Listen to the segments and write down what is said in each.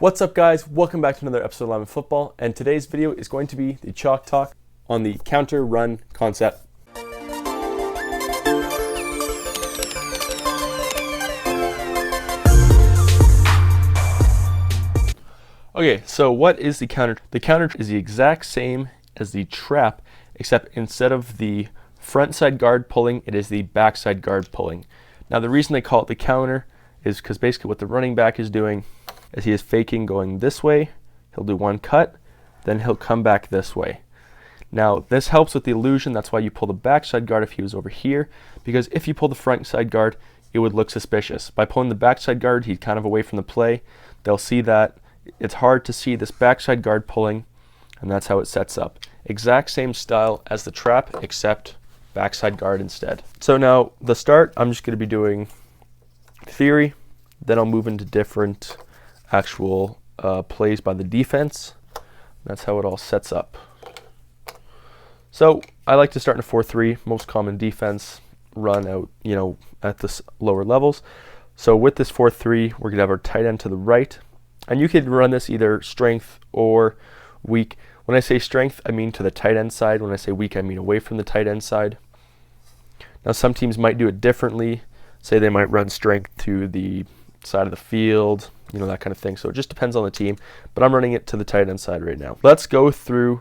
What's up, guys? Welcome back to another episode of Live in Football, and today's video is going to be the chalk talk on the counter run concept. Okay, so what is the counter? The counter is the exact same as the trap, except instead of the front side guard pulling, it is the backside guard pulling. Now, the reason they call it the counter is because basically what the running back is doing is he is faking going this way. He'll do one cut, then he'll come back this way. Now, this helps with the illusion. That's why you pull the backside guard if he was over here, because if you pull the front side guard, it would look suspicious. By pulling the backside guard, he's kind of away from the play. They'll see that it's hard to see this backside guard pulling, and that's how it sets up. Exact same style as the trap, except backside guard instead. So now, the start, I'm just going to be doing theory, then I'll move into different actual plays by the defense. That's how it all sets up. So I like to start in a 4-3, most common defense run out, at the lower levels. So with this 4-3, we're gonna have our tight end to the right, and you could run this either strength or weak. When I say strength, I mean to the tight end side. When I say weak, I mean away from the tight end side. Now, some teams might do it differently. Say they might run strength to the side of the field, that kind of thing. So it just depends on the team, but I'm running it to the tight end side right now. Let's go through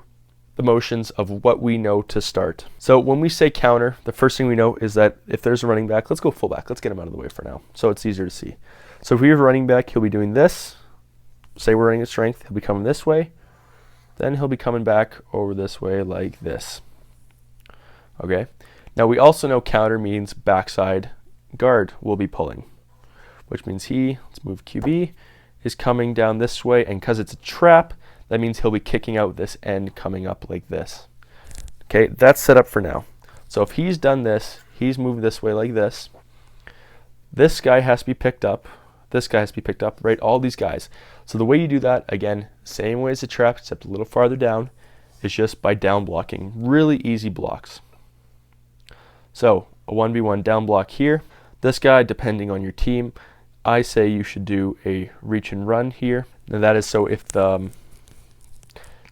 the motions of what we know to start. So when we say counter, the first thing we know is that if there's a running back, let's go fullback. Let's get him out of the way for now so it's easier to see. So if we have a running back, he'll be doing this. Say we're running at strength, he'll be coming this way. Then he'll be coming back over this way like this. Okay. Now we also know counter means backside guard will be pulling, which means let's move QB, is coming down this way, and because it's a trap, that means he'll be kicking out this end coming up like this. Okay, that's set up for now. So if he's done this, he's moved this way like this, this guy has to be picked up, this guy has to be picked up, right? All these guys. So the way you do that, again, same way as the trap, except a little farther down, is just by down blocking. Really easy blocks. So a 1v1 down block here. This guy, depending on your team, I say you should do a reach and run here. Now that is so if now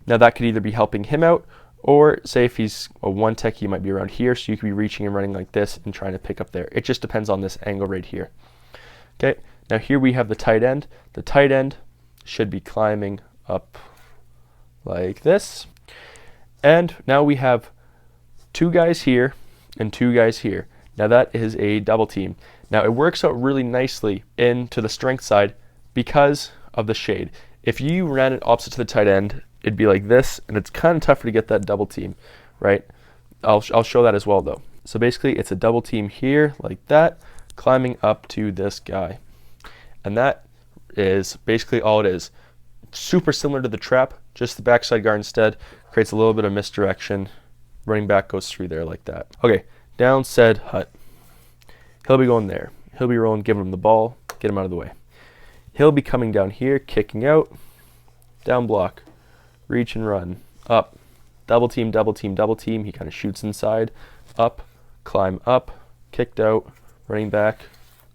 that could either be helping him out, or say if he's a one tech, he might be around here, so you could be reaching and running like this and trying to pick up there. It just depends on this angle right here. Okay, now here we have the tight end. The tight end should be climbing up like this. And now we have two guys here and two guys here. Now that is a double team. Now it works out really nicely into the strength side because of the shade. If you ran it opposite to the tight end, it'd be like this, and it's kind of tougher to get that double team, right? I'll show that as well though. So basically it's a double team here like that, climbing up to this guy. And that is basically all it is. Super similar to the trap, just the backside guard instead. Creates a little bit of misdirection. Running back goes through there like that. Okay, down said hut. He'll be going there. He'll be rolling, giving him the ball, get him out of the way. He'll be coming down here, kicking out, down block, reach and run, up, double team, double team, double team. He kind of shoots inside, up, climb up, kicked out, running back,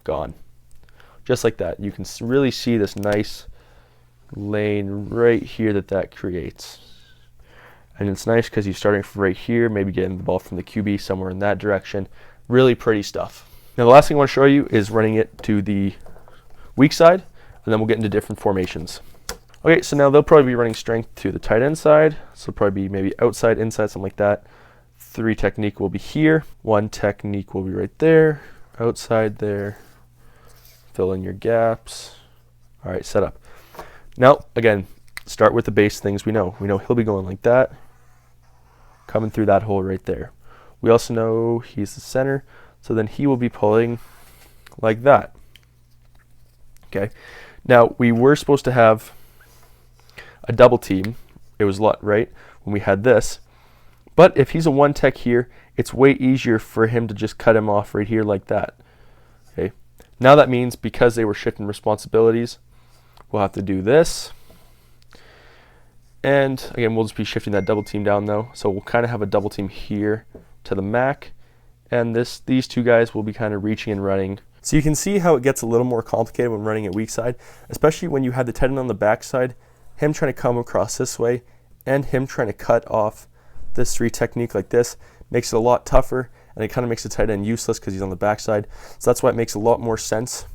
gone. Just like that. You can really see this nice lane right here that creates. And it's nice because you're starting from right here, maybe getting the ball from the QB somewhere in that direction. Really pretty stuff. Now the last thing I want to show you is running it to the weak side, and then we'll get into different formations. Okay, so now they'll probably be running strength to the tight end side, so it'll probably be maybe outside, inside, something like that. 3 technique will be here, 1 technique will be right there, outside there, fill in your gaps. All right, set up. Now, again, start with the base things we know. We know he'll be going like that, coming through that hole right there. We also know he's the center, so then he will be pulling like that. Okay. Now, we were supposed to have a double team. It was right when we had this. But if he's a one tech here, it's way easier for him to just cut him off right here like that. Okay. Now that means because they were shifting responsibilities, we'll have to do this. And again, we'll just be shifting that double team down though. So we'll kind of have a double team here to the Mac. And these two guys will be kind of reaching and running So you can see how it gets a little more complicated when running it weak side, especially when you have the tight end on the back side, him trying to come across this way, and him trying to cut off this 3 technique like this makes it a lot tougher, and it kind of makes the tight end useless because he's on the backside. So that's why it makes a lot more sense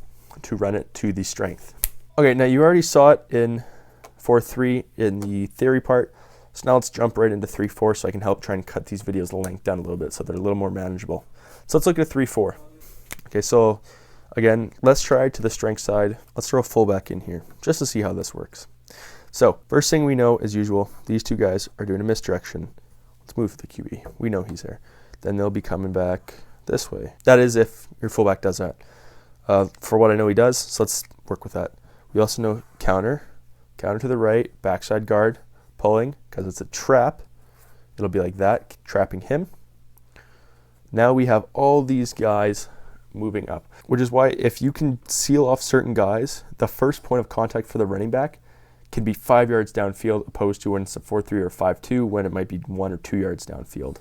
to run it to the strength. Okay, now you already saw it in 4-3 in the theory part. So now let's jump right into 3-4 so I can help try and cut these videos length down a little bit so they're a little more manageable. So let's look at 3-4. Okay, so again, let's try to the strength side. Let's throw a fullback in here just to see how this works. So first thing we know, as usual, these 2 guys are doing a misdirection. Let's move the QB. We know he's there. Then they'll be coming back this way. That is if your fullback does that. For what I know he does, so let's work with that. We also know counter to the right, backside guard, pulling, because it's a trap. It'll be like that, trapping him. Now we have all these guys moving up, which is why if you can seal off certain guys, the first point of contact for the running back can be 5 yards downfield, opposed to when it's a 4-3 or 5-2, when it might be 1 or 2 yards downfield.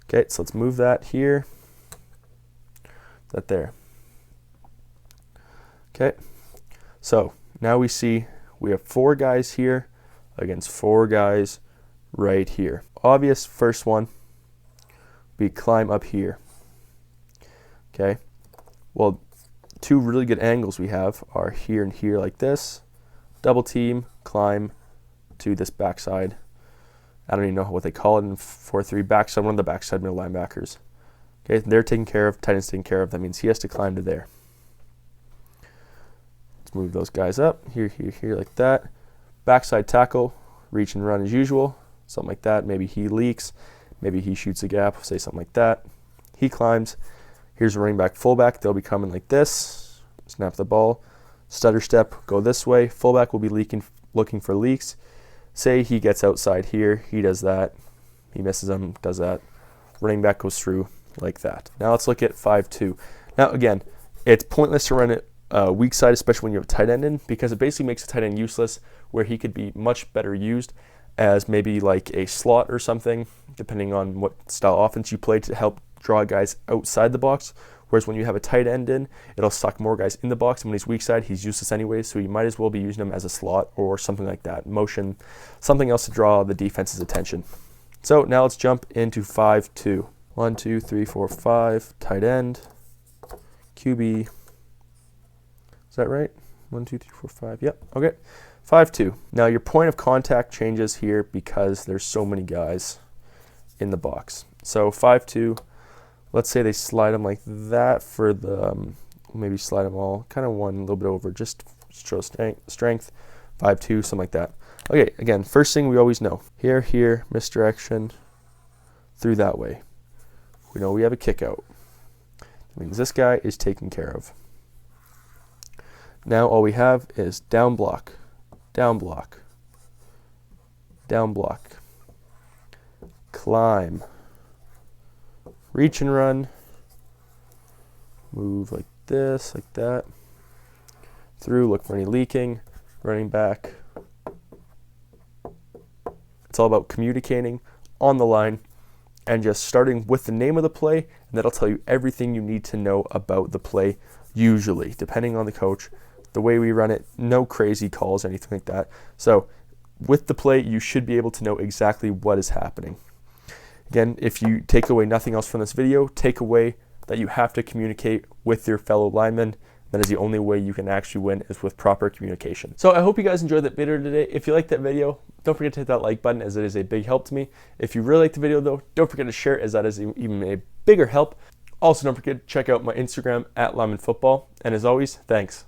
Okay, so let's move that here, that there. Okay, so now we see we have 4 guys here against 4 guys right here. Obvious first one, we climb up here. Okay, well, 2 really good angles we have are here and here like this. Double team, climb to this backside. I don't even know what they call it in 4-3, backside, one of the backside middle linebackers. Okay, they're taken care of, tight end's taken care of. That means he has to climb to there. Let's move those guys up, here, like that. Backside tackle, reach and run as usual, something like that. Maybe he leaks, maybe he shoots a gap, say something like that. He climbs. Here's a running back, fullback. They'll be coming like this. Snap the ball. Stutter step, go this way. Fullback will be looking for leaks. Say he gets outside here. He does that. He misses him, does that. Running back goes through like that. Now let's look at 5-2. Now again, it's pointless to run it weak side, especially when you have a tight end in, because it basically makes a tight end useless, where he could be much better used as maybe like a slot or something, depending on what style offense you play, to help draw guys outside the box. Whereas when you have a tight end in, it'll suck more guys in the box. And when he's weak side, he's useless anyway, so you might as well be using him as a slot or something like that. Motion, something else to draw the defense's attention. So now let's jump into 5-2. 1, 2, 3, 4, 5. Tight end. QB. Is that right? 1, 2, 3, 4, 5. Yep. Okay. 5-2. Now your point of contact changes here because there's so many guys in the box. So 5-2. Let's say they slide them like that for the, maybe slide them all, kind of one a little bit over, just show strength, 5-2, something like that. Okay, again, first thing we always know, here, misdirection, through that way. We know we have a kick out. That means this guy is taken care of. Now all we have is down block, down block, down block, climb, reach and run, move like this, like that, through, look for any leaking, running back. It's all about communicating on the line and just starting with the name of the play, and that'll tell you everything you need to know about the play, usually, depending on the coach. The way we run it, no crazy calls, anything like that. So with the play, you should be able to know exactly what is happening. Again, if you take away nothing else from this video, take away that you have to communicate with your fellow linemen. That is the only way you can actually win, is with proper communication. So I hope you guys enjoyed that video today. If you liked that video, don't forget to hit that like button, as it is a big help to me. If you really liked the video though, don't forget to share it, as that is even a bigger help. Also, don't forget to check out my Instagram @LinemanFootball. And as always, thanks.